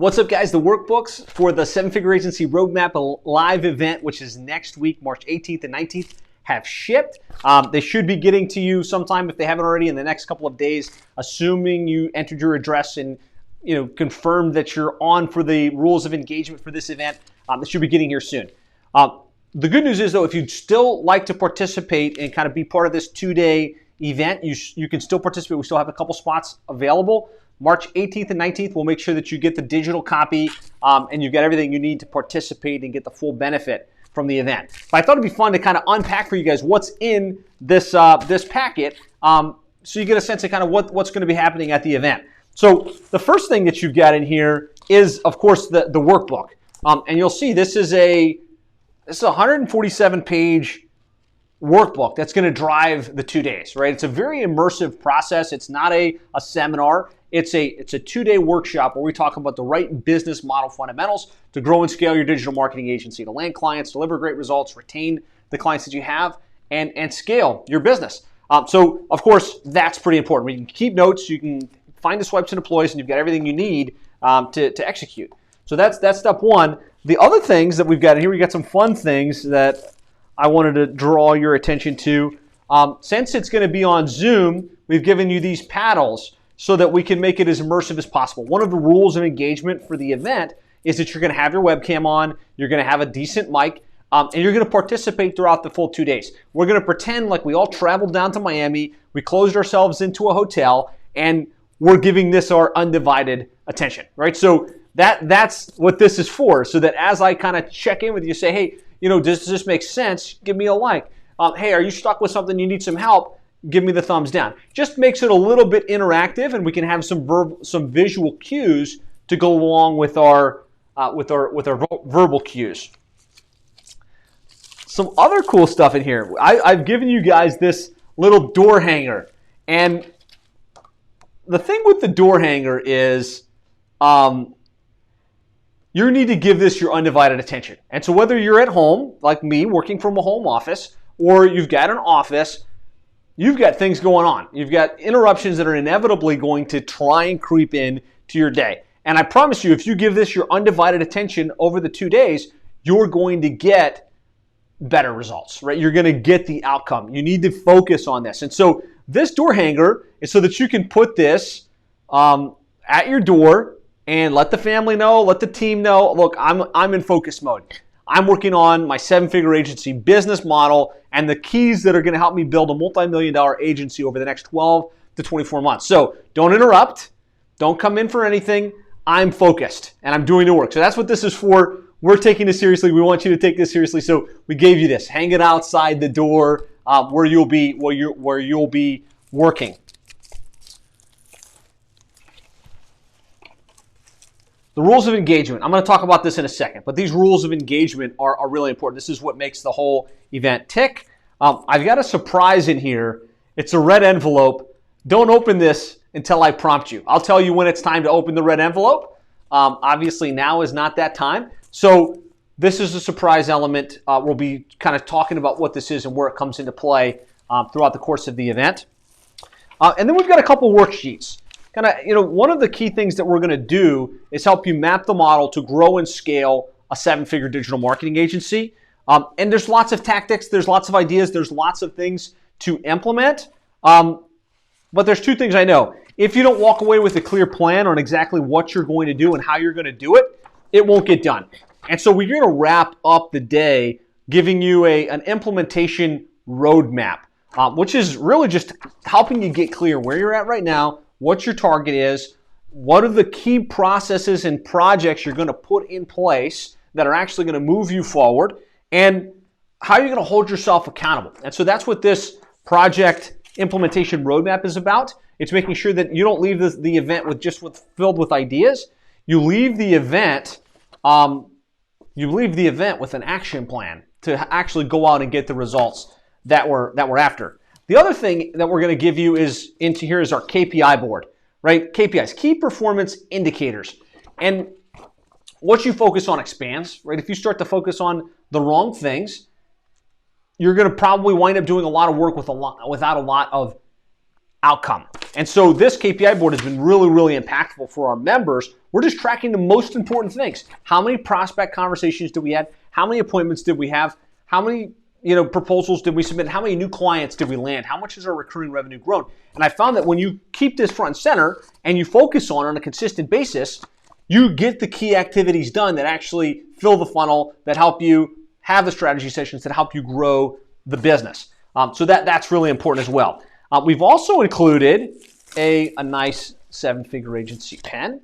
What's up, guys? The workbooks for the 7-Figure Agency Roadmap live event, which is next week, March 18th and 19th, have shipped. They should be getting to you sometime, if they haven't already, in the next couple of days, assuming you entered your address and confirmed that you're on for the rules of engagement for this event. They should be getting here soon. The good news is, though, if you'd still like to participate and kind of be part of this 2-day event, you can still participate. We still have a couple spots available. March 18th and 19th, we'll make sure that you get the digital copy and you've got everything you need to participate and get the full benefit from the event. But I thought it'd be fun to kind of unpack for you guys what's in this this packet so you get a sense of kind of what's going to be happening at the event. So the first thing that you've got in here is, of course, the workbook. And you'll see this is a 147-page workbook that's going to drive the 2 days, right? It's a very immersive process. It's not a seminar. It's a 2-day workshop where we talk about the right business model fundamentals to grow and scale your digital marketing agency, to land clients, deliver great results, retain the clients that you have, and scale your business. So, of course, that's pretty important. You can keep notes. You can find the swipes and deploys, and you've got everything you need to execute. So that's step one. The other things that we've got in here, we've got some fun things that I wanted to draw your attention to. Since it's going to be on Zoom, we've given you these paddles so that we can make it as immersive as possible. One of the rules of engagement for the event is that you're going to have your webcam on, you're going to have a decent mic, and you're going to participate throughout the full 2 days. We're going to pretend like we all traveled down to Miami, we closed ourselves into a hotel, and we're giving this our undivided attention, right? So that's what this is for, so that as I kind of check in with you, say, hey, does this make sense? Give me a like. Hey, are you stuck with something? You need some help? Give me the thumbs down. Just makes it a little bit interactive, and we can have some visual cues to go along with our verbal cues. Some other cool stuff in here. I've given you guys this little door hanger, and the thing with the door hanger is you need to give this your undivided attention. And so whether you're at home, like me, working from a home office, or you've got an office, you've got things going on. You've got interruptions that are inevitably going to try and creep in to your day. And I promise you, if you give this your undivided attention over the 2 days, you're going to get better results, right? You're going to get the outcome. You need to focus on this. And so this door hanger is so that you can put this at your door and let the family know, let the team know, look, I'm in focus mode. I'm working on my 7-figure agency business model and the keys that are going to help me build a multi-million-dollar agency over the next 12 to 24 months. So don't interrupt. Don't come in for anything. I'm focused and I'm doing the work. So that's what this is for. We're taking this seriously. We want you to take this seriously. So we gave you this. Hang it outside the door where you'll be working. The rules of engagement. I'm going to talk about this in a second, but these rules of engagement are really important. This is what makes the whole event tick. I've got a surprise in here. It's a red envelope. Don't open this until I prompt you. I'll tell you when it's time to open the red envelope. Obviously, now is not that time. So this is a surprise element. We'll be kind of talking about what this is and where it comes into play throughout the course of the event. And then we've got a couple worksheets. One of the key things that we're going to do is help you map the model to grow and scale a 7-figure digital marketing agency. And there's lots of tactics, there's lots of ideas, there's lots of things to implement. But there's two things I know. If you don't walk away with a clear plan on exactly what you're going to do and how you're going to do it, it won't get done. And so we're going to wrap up the day giving you an implementation roadmap, which is really just helping you get clear where you're at right now, what your target is, what are the key processes and projects you're going to put in place that are actually going to move you forward, and how you're going to hold yourself accountable. And so that's what this project implementation roadmap is about. It's making sure that you don't leave the event filled with ideas. You leave the event with an action plan to actually go out and get the results that we're after. The other thing that we're going to give you is into here is our KPI board, right? KPIs, key performance indicators. And what you focus on expands, right? If you start to focus on the wrong things, you're going to probably wind up doing a lot of work without a lot of outcome. And so this KPI board has been really, really impactful for our members. We're just tracking the most important things. How many prospect conversations did we have? How many appointments did we have? How many proposals did we submit? How many new clients did we land? How much has our recurring revenue grown? And I found that when you keep this front and center and you focus on a consistent basis, you get the key activities done that actually fill the funnel, that help you have the strategy sessions, that help you grow the business. So that's really important as well. We've also included a nice 7-figure agency pen.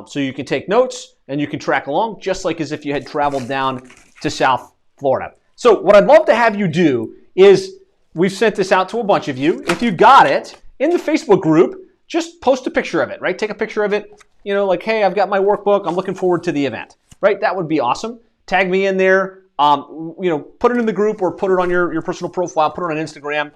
So you can take notes and you can track along just like as if you had traveled down to South Florida. So what I'd love to have you do is, we've sent this out to a bunch of you. If you got it, in the Facebook group, just post a picture of it, right? Take a picture of it, like, hey, I've got my workbook. I'm looking forward to the event, right? That would be awesome. Tag me in there. Put it in the group or put it on your personal profile, put it on Instagram.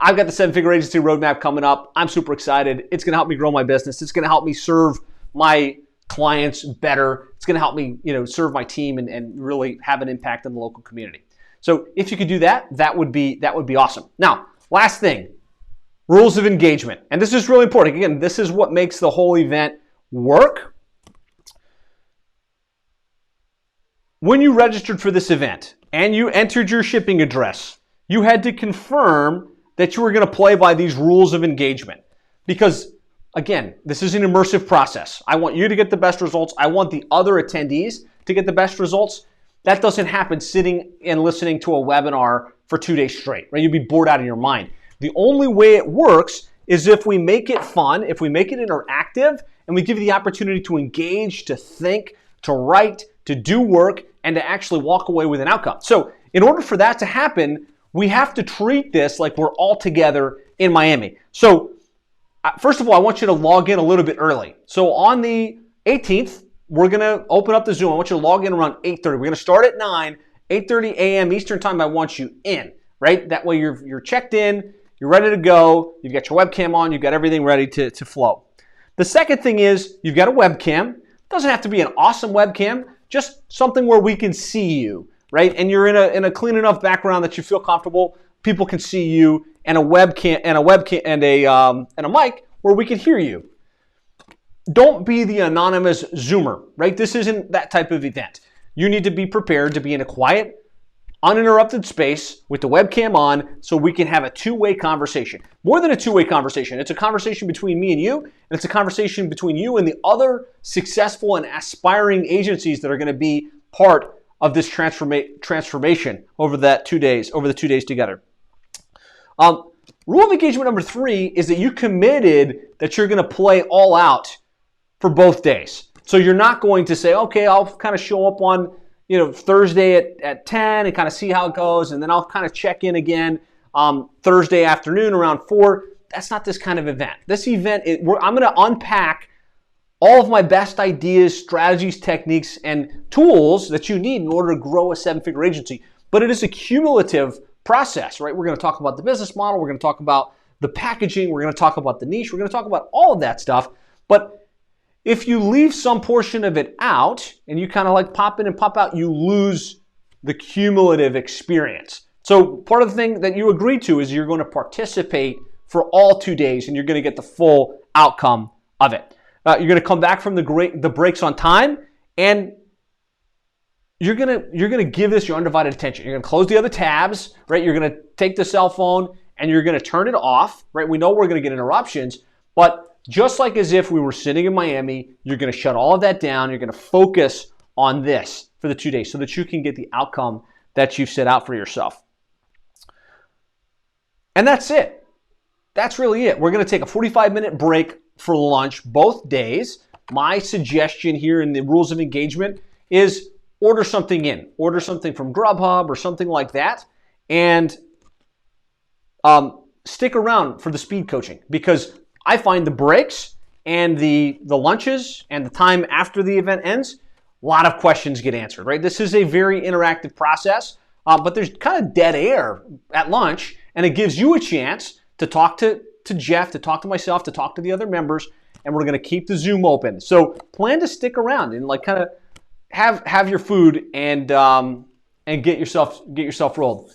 I've got the 7-figure agency roadmap coming up. I'm super excited. It's going to help me grow my business. It's going to help me serve my clients better. It's going to help me, serve my team and really have an impact on the local community. So if you could do that, that would be awesome. Now, last thing, rules of engagement. And this is really important. Again, this is what makes the whole event work. When you registered for this event and you entered your shipping address, you had to confirm that you were going to play by these rules of engagement. Because, again, this is an immersive process. I want you to get the best results. I want the other attendees to get the best results. That doesn't happen sitting and listening to a webinar for 2 days straight, right? You'd be bored out of your mind. The only way it works is if we make it fun, if we make it interactive, and we give you the opportunity to engage, to think, to write, to do work, and to actually walk away with an outcome. So in order for that to happen, we have to treat this like we're all together in Miami. So first of all, I want you to log in a little bit early. So on the 18th, we're going to open up the Zoom. I want you to log in around 8:30. We're going to start at 9, 8:30 a.m. Eastern time. I want you in, right? That way you're checked in, you're ready to go, you've got your webcam on, you've got everything ready to flow. The second thing is you've got a webcam. It doesn't have to be an awesome webcam, just something where we can see you, right? And you're in a clean enough background that you feel comfortable. People can see you, and a webcam and a mic where we can hear you. Don't be the anonymous Zoomer, right? This isn't that type of event. You need to be prepared to be in a quiet, uninterrupted space with the webcam on so we can have a two-way conversation. More than a two-way conversation. It's a conversation between me and you, and it's a conversation between you and the other successful and aspiring agencies that are going to be part of this transformation over the 2 days together. Rule of engagement number 3 is that you committed that you're going to play all out for both days. So you're not going to say, okay, I'll kind of show up on Thursday at 10 and kind of see how it goes, and then I'll kind of check in again Thursday afternoon around 4. That's not this kind of event. This event, I'm going to unpack all of my best ideas, strategies, techniques, and tools that you need in order to grow a 7-figure agency. But it is a cumulative process, right? We're going to talk about the business model. We're going to talk about the packaging. We're going to talk about the niche. We're going to talk about all of that stuff. But if you leave some portion of it out and you kind of like pop in and pop out, you lose the cumulative experience. So part of the thing that you agreed to is you're going to participate for all 2 days and you're going to get the full outcome of it. You're going to come back from the breaks on time, and you're going to give this your undivided attention. You're going to close the other tabs, right? You're going to take the cell phone and you're going to turn it off, right? We know we're going to get interruptions, but just like as if we were sitting in Miami, you're going to shut all of that down. You're going to focus on this for the 2 days so that you can get the outcome that you've set out for yourself. And that's it. That's really it. We're going to take a 45-minute break for lunch both days. My suggestion here in the rules of engagement is order something in. Order something from Grubhub or something like that, and stick around for the speed coaching, because I find the breaks and the lunches and the time after the event ends, a lot of questions get answered, right? This is a very interactive process, but there's kind of dead air at lunch, and it gives you a chance to talk to Jeff, to talk to myself, to talk to the other members, and we're going to keep the Zoom open. So plan to stick around and like kind of have your food and get yourself rolled.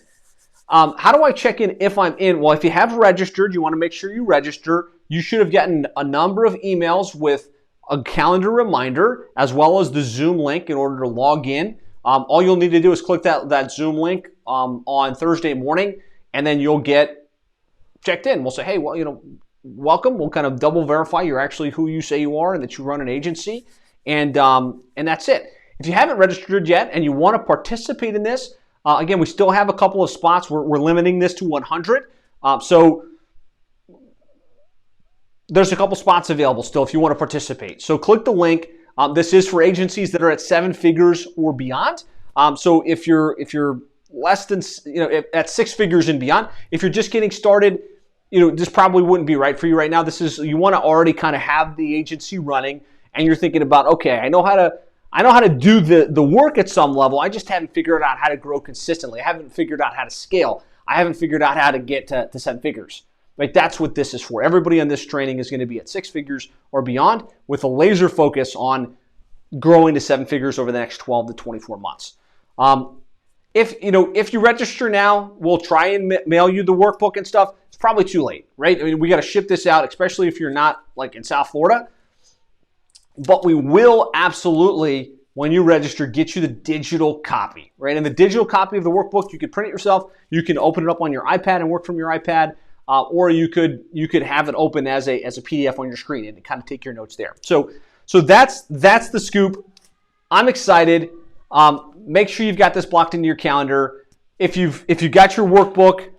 How do I check in if I'm in? Well, if you have registered, you want to make sure you register. You should have gotten a number of emails with a calendar reminder as well as the Zoom link in order to log in. All you'll need to do is click that Zoom link on Thursday morning, and then you'll get checked in. We'll say, hey, well, welcome. We'll kind of double verify you're actually who you say you are and that you run an agency, and that's it. If you haven't registered yet and you want to participate in this, again, we still have a couple of spots. We're limiting this to 100. So there's a couple spots available still if you want to participate. So click the link. This is for agencies that are at 7 figures or beyond. So if you're less than, at 6 figures and beyond, if you're just getting started, this probably wouldn't be right for you right now. You want to already kind of have the agency running, and you're thinking about, okay, I know how to do the work at some level. I just haven't figured out how to grow consistently. I haven't figured out how to scale. I haven't figured out how to get to 7 figures. Right? That's what this is for. Everybody on this training is going to be at 6 figures or beyond with a laser focus on growing to 7 figures over the next 12 to 24 months. If you register now, we'll try and mail you the workbook and stuff. It's probably too late, right? I mean, we got to ship this out, especially if you're not like in South Florida. But we will absolutely, when you register, get you the digital copy, right? And the digital copy of the workbook, you can print it yourself. You can open it up on your iPad and work from your iPad, or you could have it open as a PDF on your screen and kind of take your notes there. So that's the scoop. I'm excited. Make sure you've got this blocked into your calendar. If you've got your workbook,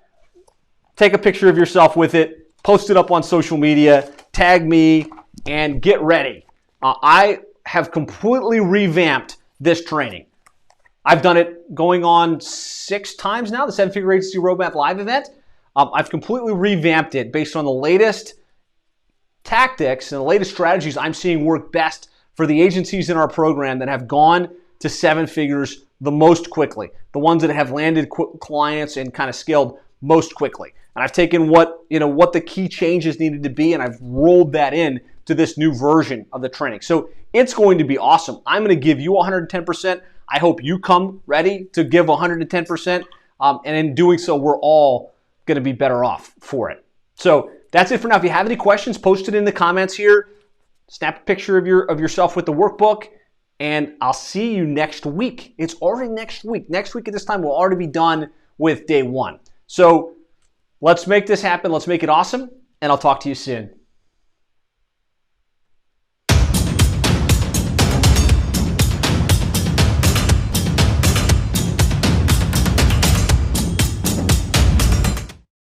take a picture of yourself with it, post it up on social media, tag me, and get ready. I have completely revamped this training. I've done it going on 6 times now, the 7-Figure Agency Roadmap Live event. I've completely revamped it based on the latest tactics and the latest strategies I'm seeing work best for the agencies in our program that have gone to 7 figures the most quickly, the ones that have landed clients and kind of scaled most quickly. And I've taken what the key changes needed to be, and I've rolled that in to this new version of the training. So it's going to be awesome. I'm going to give you 110%. I hope you come ready to give 110%. And in doing so, we're all going to be better off for it. So that's it for now. If you have any questions, post it in the comments here. Snap a picture of yourself with the workbook, and I'll see you next week. It's already next week. Next week at this time, we'll already be done with day 1. So let's make this happen. Let's make it awesome, and I'll talk to you soon.